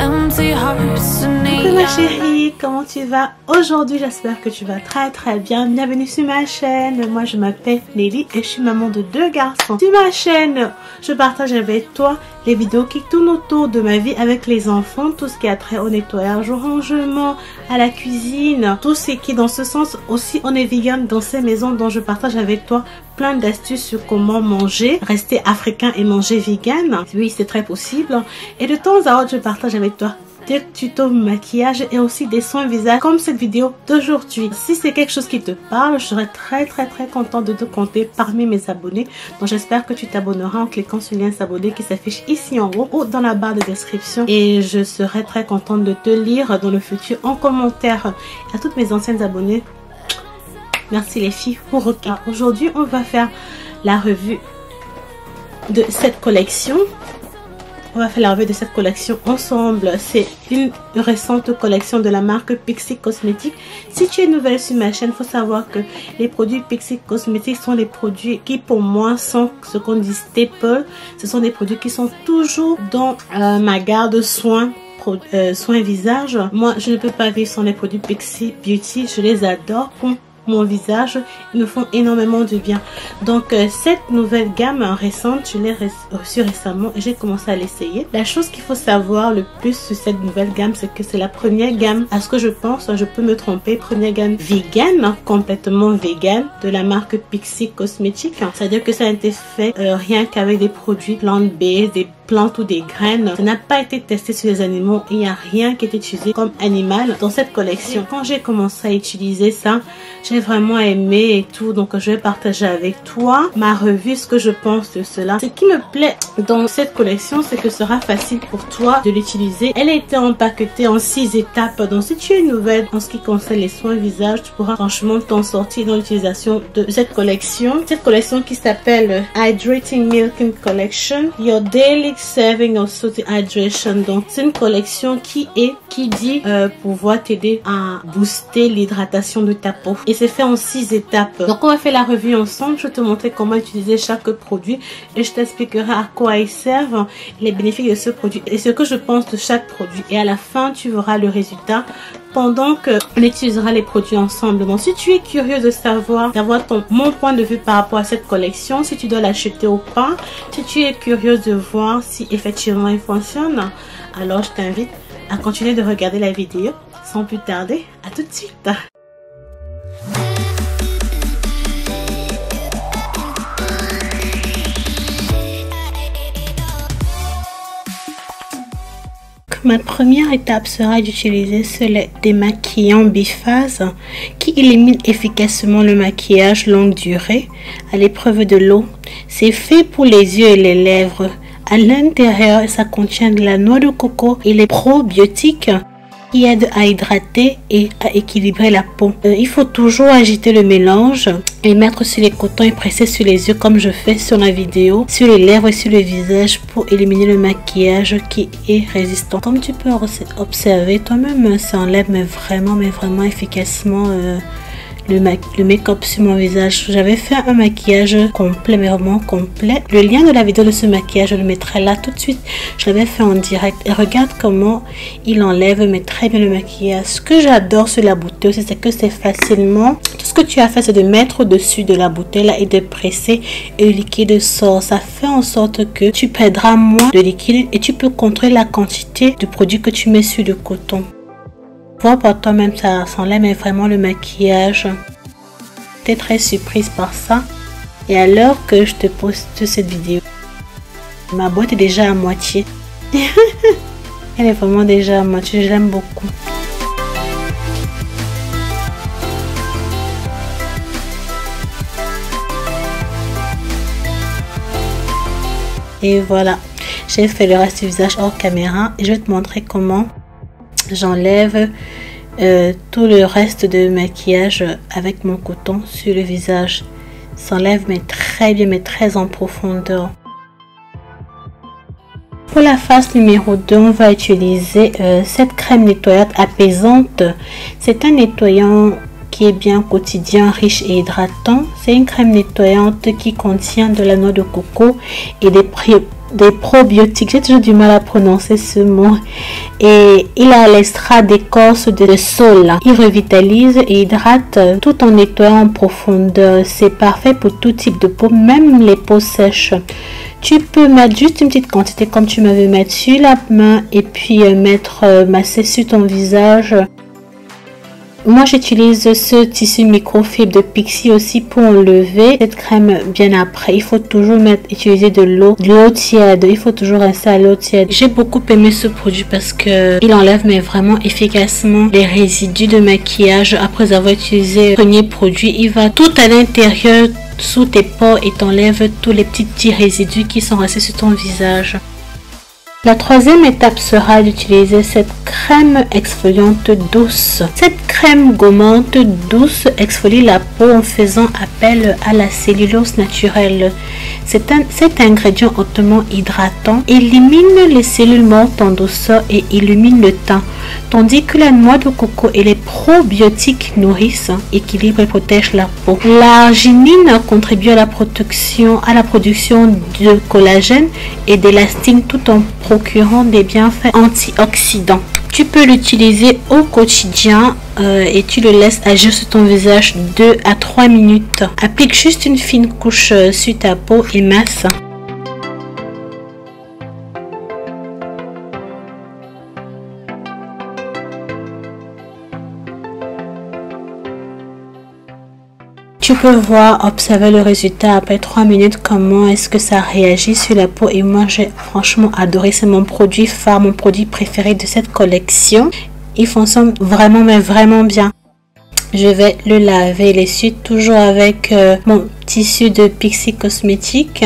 Coucou ma chérie, comment tu vas? Aujourd'hui j'espère que tu vas très bien. Bienvenue sur ma chaîne. Moi je m'appelle Nelly et je suis maman de 2 garçons. Sur ma chaîne, je partage avec toi les vidéos qui tournent autour de ma vie avec les enfants, tout ce qui a trait au nettoyage, au rangement, à la cuisine, tout ce qui est dans ce sens. Aussi on est vegan dans ces maisons, dont je partage avec toi plein d'astuces sur comment manger, rester africain et manger vegan. Oui, c'est très possible. Et de temps à autre je partage avec toi des tutos maquillage et aussi des soins visage comme cette vidéo d'aujourd'hui. Si c'est quelque chose qui te parle, je serais très contente de te compter parmi mes abonnés. Donc j'espère que tu t'abonneras en cliquant sur le lien s'abonner qui s'affiche ici en haut ou dans la barre de description. Et je serai très contente de te lire dans le futur en commentaire. À toutes mes anciennes abonnées, merci les filles pour requin. Aujourd'hui on va faire la revue de cette collection. On va faire la revue de cette collection ensemble. C'est une récente collection de la marque Pixi Cosmetics. Si tu es nouvelle sur ma chaîne, il faut savoir que les produits Pixi Cosmetics sont les produits qui pour moi sont ce qu'on dit staple. Ce sont des produits qui sont toujours dans ma garde soins visage. Moi je ne peux pas vivre sans les produits Pixi Beauty. Je les adore pour mon visage, ils me font énormément de bien. Donc cette nouvelle gamme récente, je l'ai reçue récemment et j'ai commencé à l'essayer. La chose qu'il faut savoir le plus sur cette nouvelle gamme, c'est que c'est la première gamme, à ce que je pense, je peux me tromper, première gamme vegan, complètement vegan, de la marque Pixi Cosmetics. C'est-à-dire que ça a été fait rien qu'avec des produits plant-based, des plantes ou des graines. Ça n'a pas été testé sur les animaux et il n'y a rien qui est utilisé comme animal dans cette collection. Quand j'ai commencé à utiliser ça, j'ai vraiment aimé et tout, donc je vais partager avec toi ma revue, ce que je pense de cela. Ce qui me plaît dans cette collection, c'est que ce sera facile pour toi de l'utiliser. Elle a été empaquetée en 6 étapes, donc si tu es nouvelle en ce qui concerne les soins visage, tu pourras franchement t'en sortir dans l'utilisation de cette collection. Cette collection qui s'appelle Hydrating Milking Collection, Your Daily Serving of Salty Hydration. Donc c'est une collection qui dit pouvoir t'aider à booster l'hydratation de ta peau. Et c'est fait en 6 étapes. Donc on va faire la revue ensemble. Je vais te montrer comment utiliser chaque produit et je t'expliquerai à quoi ils servent, les bénéfices de ce produit et ce que je pense de chaque produit. Et à la fin, tu verras le résultat pendant que on utilisera les produits ensemble. Donc si tu es curieux de savoir, d'avoir mon point de vue par rapport à cette collection, si tu dois l'acheter ou pas, si tu es curieuse de voir si effectivement il fonctionne, alors je t'invite à continuer de regarder la vidéo. Sans plus tarder, à tout de suite. Ma première étape sera d'utiliser ce lait démaquillant biphase qui élimine efficacement le maquillage longue durée à l'épreuve de l'eau. C'est fait pour les yeux et les lèvres. À l'intérieur, ça contient de la noix de coco et les probiotiques qui aident à hydrater et à équilibrer la peau. Il faut toujours agiter le mélange et mettre sur les cotons et presser sur les yeux comme je fais sur la vidéo, sur les lèvres et sur le visage pour éliminer le maquillage qui est résistant. Comme tu peux observer toi-même, ça enlève mais vraiment efficacement le make-up sur mon visage. J'avais fait un maquillage complet, mais vraiment complet. Le lien de la vidéo de ce maquillage, je le mettrai là tout de suite. Je l'avais fait en direct et regarde comment il enlève mais très bien le maquillage. Ce que j'adore sur la bouteille, c'est que c'est facilement, tout ce que tu as fait, c'est de mettre au-dessus de la bouteille là et de presser et le liquide sort. Ça fait en sorte que tu perdras moins de liquide et tu peux contrôler la quantité de produit que tu mets sur le coton. Voir par toi-même, ça enlève mais vraiment le maquillage. T'es très surprise par ça. Et à l'heure que je te poste cette vidéo, ma boîte est déjà à moitié. Elle est vraiment déjà à moitié, je l'aime beaucoup. Et voilà, j'ai fait le reste du visage hors caméra et je vais te montrer comment j'enlève tout le reste de maquillage avec mon coton sur le visage. S'enlève mais très bien, mais très en profondeur. Pour la face numéro 2, on va utiliser cette crème nettoyante apaisante. C'est un nettoyant qui est bien quotidien, riche et hydratant. C'est une crème nettoyante qui contient de la noix de coco et des des probiotiques. J'ai toujours du mal à prononcer ce mot. Et il a l'extrait d'écorce de saule. Il revitalise et hydrate tout en nettoyant en profondeur. C'est parfait pour tout type de peau, même les peaux sèches. Tu peux mettre juste une petite quantité comme tu m'avais mettre sur la main et puis masser sur ton visage. Moi j'utilise ce tissu microfibre de Pixi aussi pour enlever cette crème bien après. Il faut toujours utiliser de l'eau tiède. Il faut toujours rester à l'eau tiède. J'ai beaucoup aimé ce produit parce que il enlève mais vraiment efficacement les résidus de maquillage après avoir utilisé le premier produit. Il va tout à l'intérieur sous tes pores et t'enlève tous les petits résidus qui sont restés sur ton visage. La troisième étape sera d'utiliser cette crème exfoliante douce. Cette crème gommante douce exfolie la peau en faisant appel à la cellulose naturelle. Cet ingrédient hautement hydratant élimine les cellules mortes en douceur et illumine le teint, tandis que la noix de coco et les probiotiques nourrissent, équilibrent et protègent la peau. L'arginine contribue à la production de collagène et d'élastine tout en procurant des bienfaits antioxydants. Tu peux l'utiliser au quotidien et tu le laisses agir sur ton visage 2 à 3 minutes. Applique juste une fine couche sur ta peau et masse. Tu peux voir, observer le résultat après 3 minutes, comment est-ce que ça réagit sur la peau. Et moi, j'ai franchement adoré. C'est mon produit phare, mon produit préféré de cette collection. Il fonctionne vraiment, mais vraiment bien. Je vais le laver et l'essuyer toujours avec mon tissu de Pixi Cosmétiques.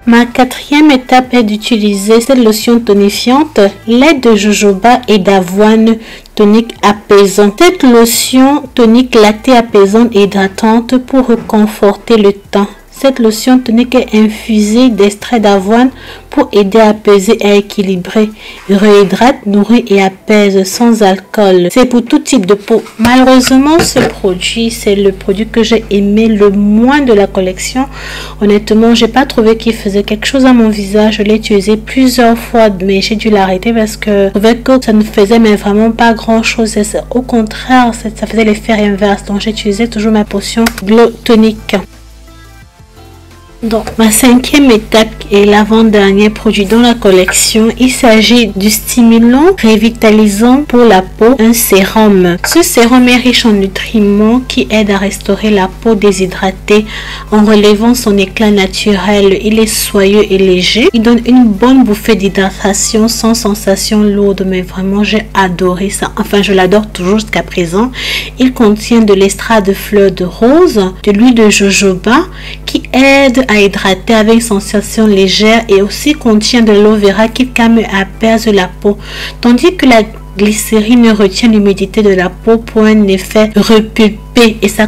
Ma quatrième étape est d'utiliser cette lotion tonifiante, lait de jojoba et d'avoine tonique apaisant. Cette lotion tonique lactée apaisante et hydratante pour réconforter le teint. Cette lotion tonique est infusée d'extrait d'avoine pour aider à apaiser et à équilibrer. Réhydrate, nourrit et apaise sans alcool. C'est pour tout type de peau. Malheureusement, ce produit, c'est le produit que j'ai aimé le moins de la collection. Honnêtement, j'ai pas trouvé qu'il faisait quelque chose à mon visage. Je l'ai utilisé plusieurs fois, mais j'ai dû l'arrêter parce que je trouvais que ça ne faisait mais vraiment pas grand chose. Au contraire, ça faisait l'effet inverse. Donc, j'ai utilisé toujours ma potion Glow Tonic. Donc, ma cinquième étape est l'avant-dernier produit dans la collection. Il s'agit du stimulant revitalisant pour la peau, un sérum. Ce sérum est riche en nutriments qui aident à restaurer la peau déshydratée en relevant son éclat naturel. Il est soyeux et léger. Il donne une bonne bouffée d'hydratation sans sensation lourde. Mais vraiment, j'ai adoré ça. Enfin, je l'adore toujours jusqu'à présent. Il contient de l'extrait de fleurs de rose, de l'huile de jojoba qui aide à hydrater avec une sensation légère et aussi contient de l'aloe vera qui calme et apaise la peau, tandis que la glycérine retient l'humidité de la peau pour un effet repulpé et ça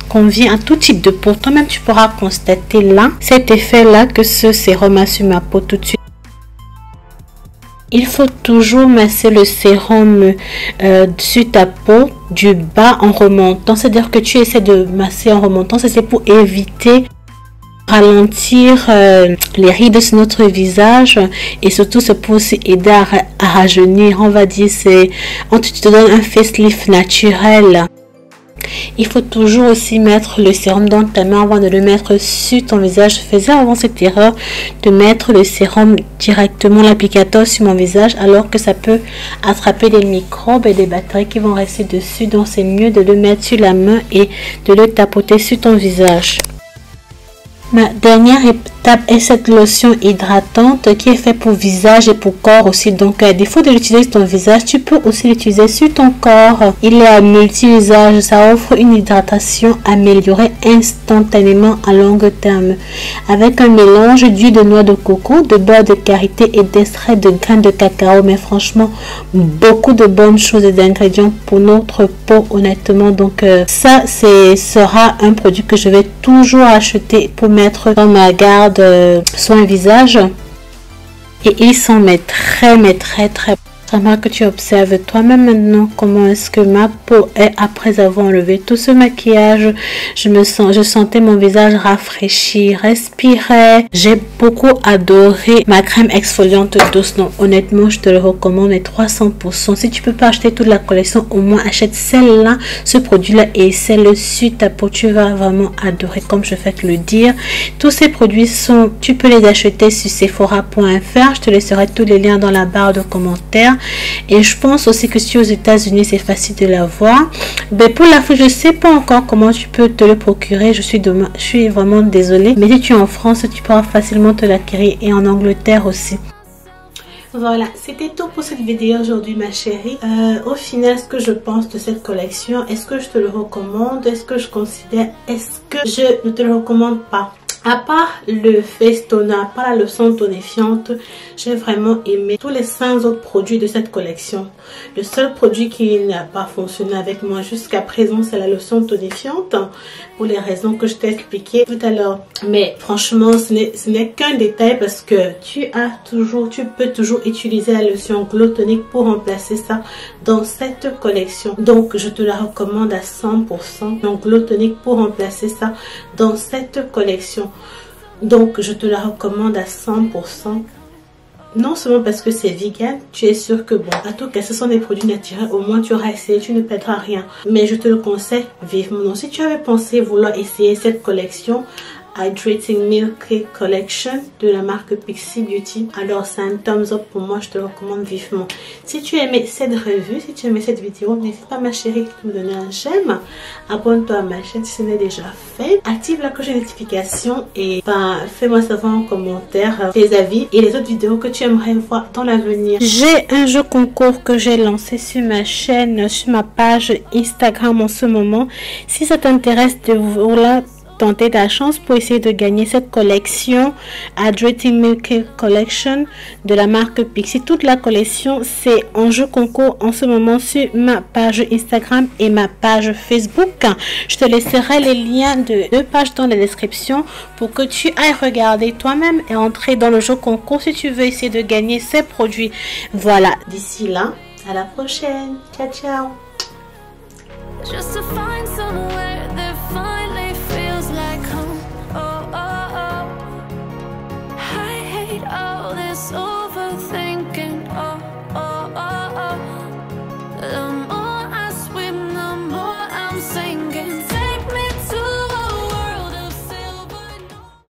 convient à tout type de peau. Toi-même, tu pourras constater là cet effet-là que ce sérum a sur ma peau tout de suite. Il faut toujours masser le sérum sur ta peau du bas en remontant, c'est-à-dire que tu essaies de masser en remontant, c'est pour éviter ralentir les rides sur notre visage et surtout c'est pour aussi aider à rajeunir. On va dire tu te donnes un facelift naturel. Il faut toujours aussi mettre le sérum dans ta main avant de le mettre sur ton visage. Je faisais avant cette erreur de mettre le sérum directement, l'applicateur sur mon visage, alors que ça peut attraper des microbes et des bactéries qui vont rester dessus. Donc c'est mieux de le mettre sur la main et de le tapoter sur ton visage. Ma dernière étape est cette lotion hydratante qui est faite pour visage et pour corps aussi. Donc à défaut de l'utiliser sur ton visage, tu peux aussi l'utiliser sur ton corps. Il est à multi-usage, ça offre une hydratation améliorée instantanément à long terme. Avec un mélange d'huile de noix de coco, de beurre de karité et d'extrait de graines de cacao. Mais franchement, beaucoup de bonnes choses et d'ingrédients pour notre peau honnêtement. Donc ça, sera un produit que je vais toujours acheter pour mettre dans ma garde soin visage et ils sont très J'aimerais que tu observes toi-même maintenant comment est-ce que ma peau est après avoir enlevé tout ce maquillage. Je sentais mon visage rafraîchi, respirait. J'ai beaucoup adoré ma crème exfoliante douce. Donc honnêtement, je te le recommande à 300%. Si tu peux pas acheter toute la collection, au moins achète celle-là, ce produit-là et celle sur ta peau. Tu vas vraiment adorer, comme je fais te le dire. Tous ces produits sont, tu peux les acheter sur sephora.fr. Je te laisserai tous les liens dans la barre de commentaires. Et je pense aussi que si aux États-Unis c'est facile de l'avoir. Mais pour la fois, je sais pas encore comment tu peux te le procurer. Je suis vraiment désolée. Mais si tu es en France, tu pourras facilement te l'acquérir, et en Angleterre aussi. Voilà, c'était tout pour cette vidéo aujourd'hui ma chérie. Au final, ce que je pense de cette collection, est-ce que je te le recommande? Est-ce que je considère? Est-ce que je ne te le recommande pas? À part le face toner, à part la lotion tonifiante, j'ai vraiment aimé tous les 5 autres produits de cette collection. Le seul produit qui n'a pas fonctionné avec moi jusqu'à présent, c'est la lotion tonifiante, pour les raisons que je t'ai expliquées tout à l'heure. Mais franchement, ce n'est qu'un détail, parce que tu peux toujours utiliser la lotion Glow Tonic pour remplacer ça dans cette collection. Donc, je te la recommande à 100%. Donc, Glow Tonic pour remplacer ça dans cette collection. Donc je te la recommande à 100%. Non seulement parce que c'est vegan, tu es sûr que bon, en tout cas ce sont des produits naturels, au moins tu auras essayé, tu ne perdras rien. Mais je te le conseille vivement. Donc si tu avais pensé vouloir essayer cette collection Hydrating Milk Collection de la marque Pixi Beauty, alors c'est un thumbs up pour moi, je te le recommande vivement. Si tu as aimé cette revue, si tu as aimé cette vidéo, n'hésite pas ma chérie de me donner un j'aime. Abonne-toi à ma chaîne si ce n'est déjà fait. Active la cloche de notification et fais-moi savoir en commentaire tes avis et les autres vidéos que tu aimerais voir dans l'avenir. J'ai un jeu concours que j'ai lancé sur ma chaîne, sur ma page Instagram en ce moment. Si ça t'intéresse de vouloir tenter ta chance pour essayer de gagner cette collection Hydrating Milk Collection de la marque Pixi. Toute la collection c'est en jeu concours en ce moment sur ma page Instagram et ma page Facebook. Je te laisserai les liens de 2 pages dans la description pour que tu ailles regarder toi-même et entrer dans le jeu concours si tu veux essayer de gagner ces produits. Voilà, d'ici là, à la prochaine. Ciao ciao. Just to find somewhere that finally feels like home. Oh, oh, oh. I hate all this.